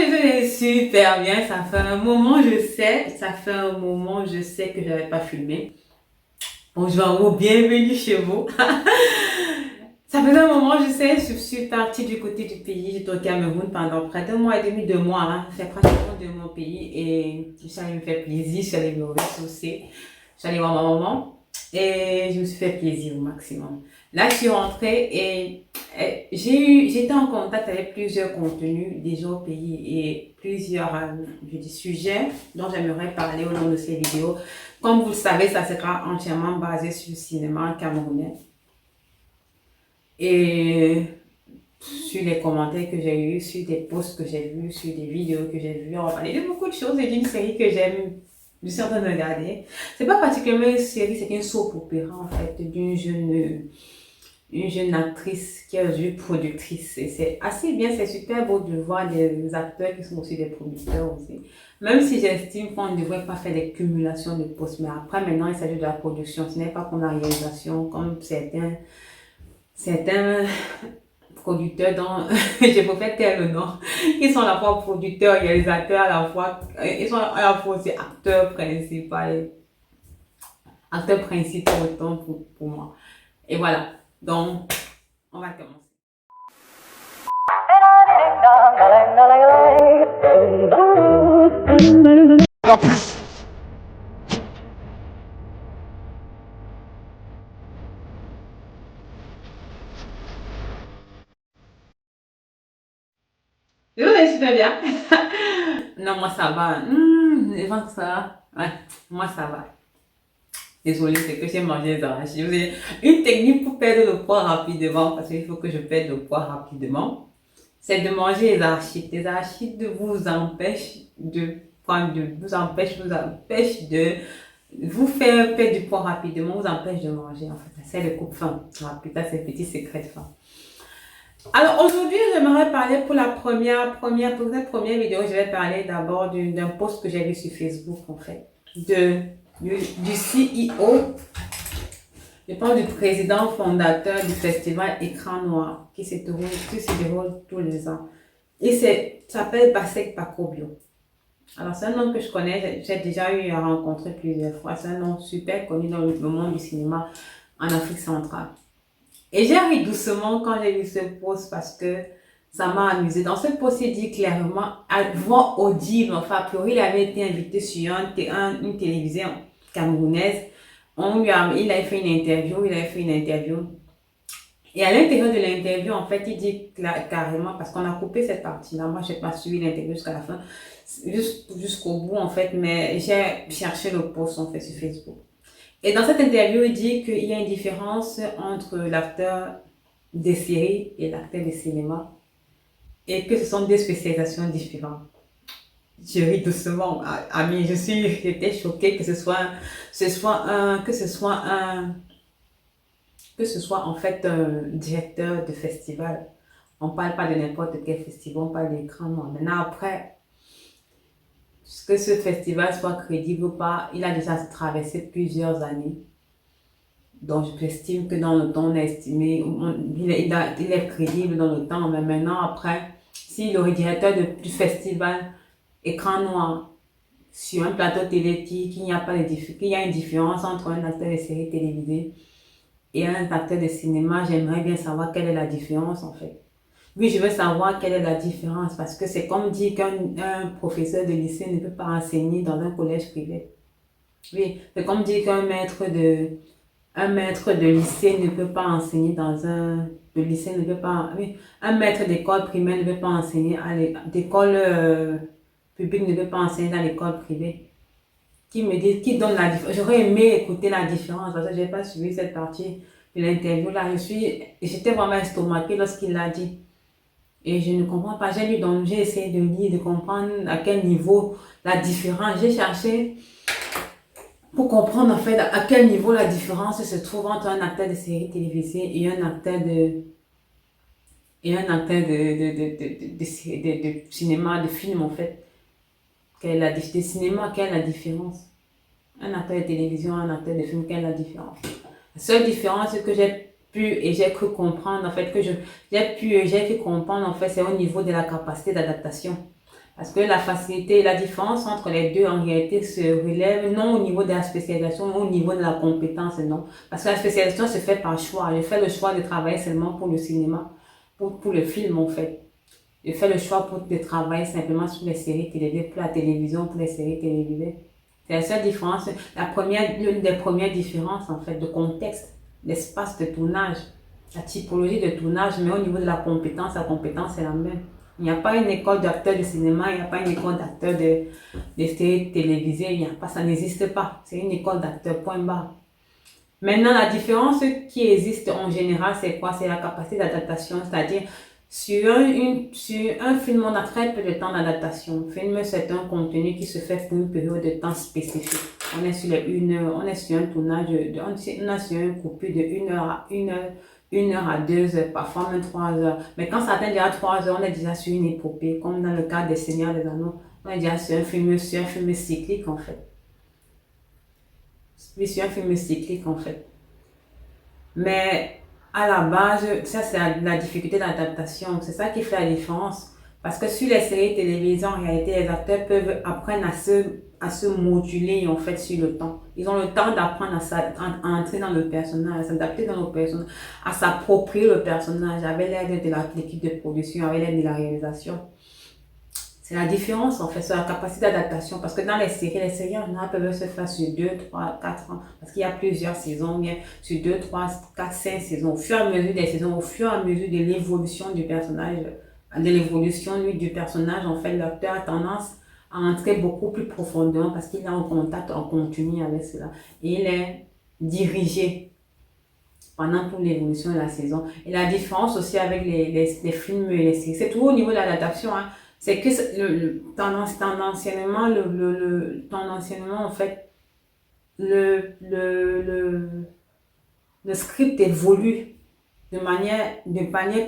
je vais super bien. Ça fait un moment, je sais. Ça fait un moment, je sais que je n'avais pas filmé. Bonjour, bienvenue chez vous. Ça faisait un moment, je sais, je suis partie du côté du pays. J'étais au Cameroun pendant près d'un mois et demi, 2 mois. Hein. C'est pratiquement 2 mois au pays. Et je suis allée me faire plaisir. Je suis allée me ressourcer. Je suis allée voir ma maman. Et je me suis fait plaisir au maximum. Là, je suis rentrée et j'étais en contact avec plusieurs contenus déjà au pays et plusieurs sujets dont j'aimerais parler au long de ces vidéos. Comme vous le savez, ça sera entièrement basé sur le cinéma camerounais. Et sur les commentaires que j'ai eus, sur des posts que j'ai vus, sur des vidéos que j'ai vues, on va parler de beaucoup de choses et d'une série que j'aime, je suis en train de regarder. C'est pas particulièrement une série, c'est une soap opéra en fait, une jeune actrice qui est devenue productrice. Et c'est assez bien, c'est super beau de voir des acteurs qui sont aussi des producteurs aussi. Même si j'estime qu'on ne devrait pas faire des cumulations de postes, mais après maintenant il s'agit de la production, ce n'est pas comme la réalisation, comme certains producteurs dont je préfère taire le nom, ils sont à la fois producteurs, réalisateurs, à la fois, ils sont à la fois aussi acteurs principaux autant pour moi. Et voilà, donc on va commencer. Oui, super bien. Non, moi ça va. Les gens ça. Ouais, moi ça va. Désolée, c'est que j'ai mangé les arachides. Vous avez une technique pour perdre le poids rapidement, parce qu'il faut que je perde le poids rapidement, c'est de manger les arachides. Les arachides vous empêchent de vous empêchent de vous faire perdre du poids rapidement, vous empêchent de manger en fait. C'est le coupe-faim. Rapide, c'est petit secret de faim. Alors aujourd'hui, j'aimerais parler pour la pour cette première vidéo, je vais parler d'abord d'un post que j'ai vu sur Facebook en fait, du CEO, je pense du président fondateur du festival Écran Noir qui se déroule tous les ans. Il s'appelle Basek Pakobio. Alors c'est un nom que je connais, j'ai déjà eu à rencontrer plusieurs fois, c'est un nom super connu dans le monde du cinéma en Afrique centrale. Et j'ai ri doucement quand j'ai vu ce post parce que ça m'a amusé. Dans ce post, il dit clairement, à voix audible, enfin, a priori, il avait été invité sur une télévision camerounaise. Il a fait une interview. Et à l'intérieur de l'interview, en fait, il dit carrément, parce qu'on a coupé cette partie-là, moi, je n'ai pas suivi l'interview jusqu'à la fin, jusqu'au bout, en fait, mais j'ai cherché le post, en fait, sur Facebook. Et dans cette interview, il dit qu'il y a une différence entre l'acteur des séries et l'acteur des cinémas et que ce sont deux spécialisations différentes. Je ris doucement, ami, j'étais choquée que ce soit en fait un directeur de festival. On parle pas de n'importe quel festival, on parle d'Écran Noir. Maintenant, après, que ce festival soit crédible ou pas, il a déjà traversé plusieurs années. Donc, j'estime que dans le temps, on a estimé, il est crédible dans le temps, mais maintenant, après, si le directeur du festival Écran Noir sur un plateau télé qu'il y a une différence entre un acteur de série télévisée et un acteur de cinéma, j'aimerais bien savoir quelle est la différence en fait. Oui, je veux savoir quelle est la différence parce que c'est comme dire qu'un professeur de lycée ne peut pas enseigner dans un collège privé. Oui, c'est comme dire un maître de lycée ne peut pas enseigner un maître d'école primaire ne peut pas enseigner d'école publique ne peut pas enseigner dans l'école privée. Qui donne la différence? J'aurais aimé écouter la différence parce que j'ai pas suivi cette partie de l'interview là. J'étais vraiment estomaquée lorsqu'il l'a dit. Et je ne comprends pas. J'ai essayé de lire, de comprendre à quel niveau la différence. J'ai cherché pour comprendre en fait à quel niveau la différence se trouve entre un acteur de série télévisée et un acteur de cinéma, de film en fait. De cinéma, quelle est la différence? Un acteur de télévision, un acteur de film, quelle est la différence? La seule différence que j'ai cru comprendre en fait, j'ai pu comprendre en fait, c'est au niveau de la capacité d'adaptation. Parce que la facilité et la différence entre les deux, en réalité, se relève non au niveau de la spécialisation, mais au niveau de la compétence, non. Parce que la spécialisation se fait par choix. Je fais le choix de travailler seulement pour le cinéma, pour le film, en fait. Je fais le choix de travailler simplement sur les séries télévisées, pour la télévision, pour les séries télévisées. C'est la seule différence. L'une des premières différences, en fait, de contexte, l'espace de tournage, la typologie de tournage, mais au niveau de la compétence est la même. Il n'y a pas une école d'acteurs de cinéma, il n'y a pas une école d'acteurs de séries télévisées, il n'y a pas, ça n'existe pas. C'est une école d'acteurs, point barre. Maintenant, la différence qui existe en général, c'est quoi? C'est la capacité d'adaptation, c'est-à-dire sur un film, on a très peu de temps d'adaptation. Un film, c'est un contenu qui se fait pour une période de temps spécifique. On est sur on est sur un tournage, on est sur un coupure de 1 heure à 2 heures, parfois même 3 heures. Mais quand ça atteint déjà 3 heures, on est déjà sur une épopée, comme dans le cas des Seigneurs des Anneaux. On est déjà sur un film cyclique, en fait. Sur un film cyclique, en fait. Mais à la base, ça c'est la difficulté d'adaptation. C'est ça qui fait la différence. Parce que sur les séries télévisées, en réalité, les acteurs peuvent apprendre à se moduler en fait sur le temps. Ils ont le temps d'apprendre à entrer dans le personnage, à s'adapter dans le personnage, à s'approprier le personnage avec l'aide de l'équipe de production, avec l'aide de la réalisation. C'est la différence en fait, c'est la capacité d'adaptation. Parce que dans les séries en général peuvent se faire sur 2, 3, 4 ans. Parce qu'il y a plusieurs saisons, bien sur 2, 3, 4, 5 saisons. Au fur et à mesure des saisons, au fur et à mesure de l'évolution du personnage, du personnage, en fait, l'acteur a tendance à entrer beaucoup plus profondément parce qu'il est en contact en continu avec cela. Et il est dirigé pendant toute l'évolution de la saison. Et la différence aussi avec les films et les séries, c'est tout au niveau de l'adaptation, hein. C'est que tendanciellement, en fait, le script évolue de manière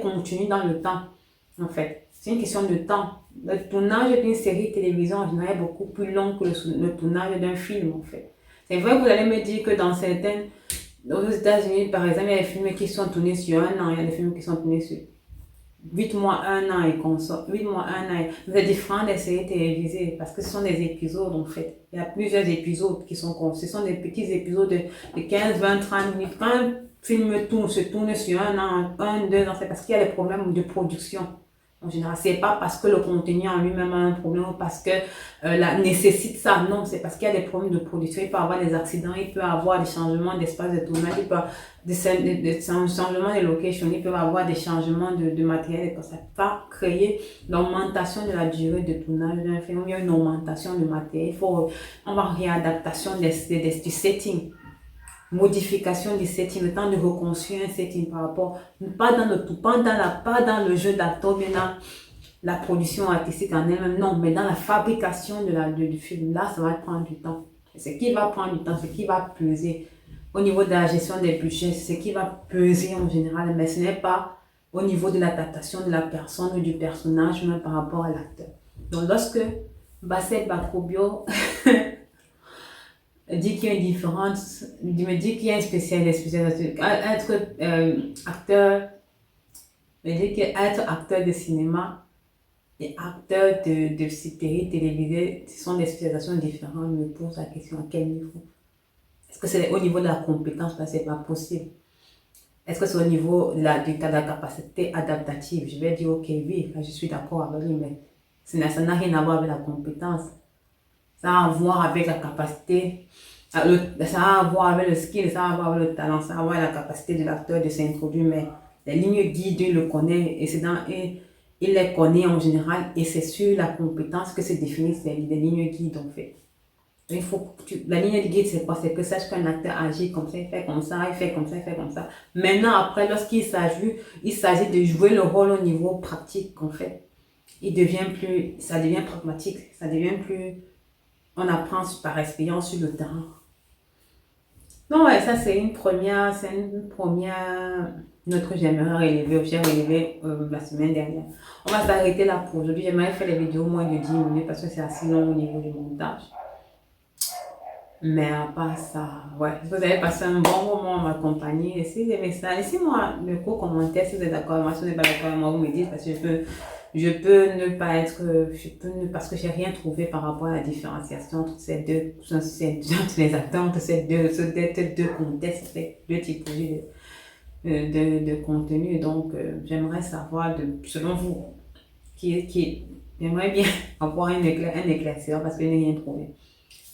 continue dans le temps, en fait. C'est une question de temps. Le tournage d'une série télévision en général est beaucoup plus long que le tournage d'un film, en fait. C'est vrai que vous allez me dire que aux États-Unis, par exemple, il y a des films qui sont tournés sur 1 an, il y a des films qui sont tournés sur 8 mois, 1 an et qu'on sort. 8 mois, 1 an. C'est différent des séries télévisées parce que ce sont des épisodes en fait. Il y a plusieurs épisodes qui sont conçus. Ce sont des petits épisodes de 15, 20, 30 minutes. Quand un film se tourne sur 1 an, 2 ans, c'est parce qu'il y a des problèmes de production. En général, c'est pas parce que le contenu en lui-même a un problème ou parce que nécessite ça. Non, c'est parce qu'il y a des problèmes de production. Il peut y avoir des accidents, il peut y avoir des changements d'espace de tournage, il peut y avoir des changements de location, il peut y avoir des changements de matériel. Ça va créer l'augmentation de la durée de tournage d'un film. Il y a une augmentation de matériel. On va réadaptation du setting. Modification du setting, le temps de reconstruire un setting par rapport, pas dans le jeu d'acteur, mais dans la production artistique en elle-même, non, mais dans la fabrication du film, là, ça va prendre du temps. Ce qui va prendre du temps, ce qui va peser au niveau de la gestion des budgets, ce qui va peser en général, mais ce n'est pas au niveau de l'adaptation de la personne ou du personnage, mais par rapport à l'acteur. Donc, lorsque Bassel Bakobio dit qu'il y a une différence, me dit qu'il y a une spécialisation. Être acteur de cinéma et acteur de séries télévisées, ce sont des spécialisations différentes. Je me pose la question à quel niveau? Est-ce que c'est au niveau de la compétence? Parce que c'est pas possible. Est-ce que c'est au niveau de la capacité adaptative? Je vais dire ok, oui, je suis d'accord avec lui, mais ça n'a rien à voir avec la compétence. Ça a à voir avec la capacité, ça a à voir avec le skill, ça a à voir avec le talent, ça a à voir avec la capacité de l'acteur de s'introduire. Mais les lignes guides, il le connaît et il les connaît en général et c'est sur la compétence que se définissent les lignes guides en fait. La ligne guide, c'est quoi? C'est que sache qu'un acteur agit comme ça, il fait comme ça, il fait comme ça, il fait comme ça. Maintenant, après, lorsqu'il s'agit de jouer le rôle au niveau pratique en fait, ça devient pragmatique, ça devient plus. On apprend par expérience sur le terrain. Donc ouais, ça c'est une première note que j'aimerais relever la semaine dernière. On va s'arrêter là pour aujourd'hui. J'aimerais faire les vidéos moins de 10 minutes parce que c'est assez long au niveau du montage. Mais à part ça, ouais, vous avez passé un bon moment à m'accompagner. Si vous aimez ça, laissez-moi le commentaire si vous êtes d'accord avec moi. Si vous n'êtes pas d'accord avec moi, vous me dites parce que parce que j'ai rien trouvé par rapport à la différenciation entre entre les acteurs, entre ces deux contextes, ces deux typologies de contenu. Donc, j'aimerais savoir, selon vous, j'aimerais bien avoir un éclaircissement parce que je n'ai rien trouvé.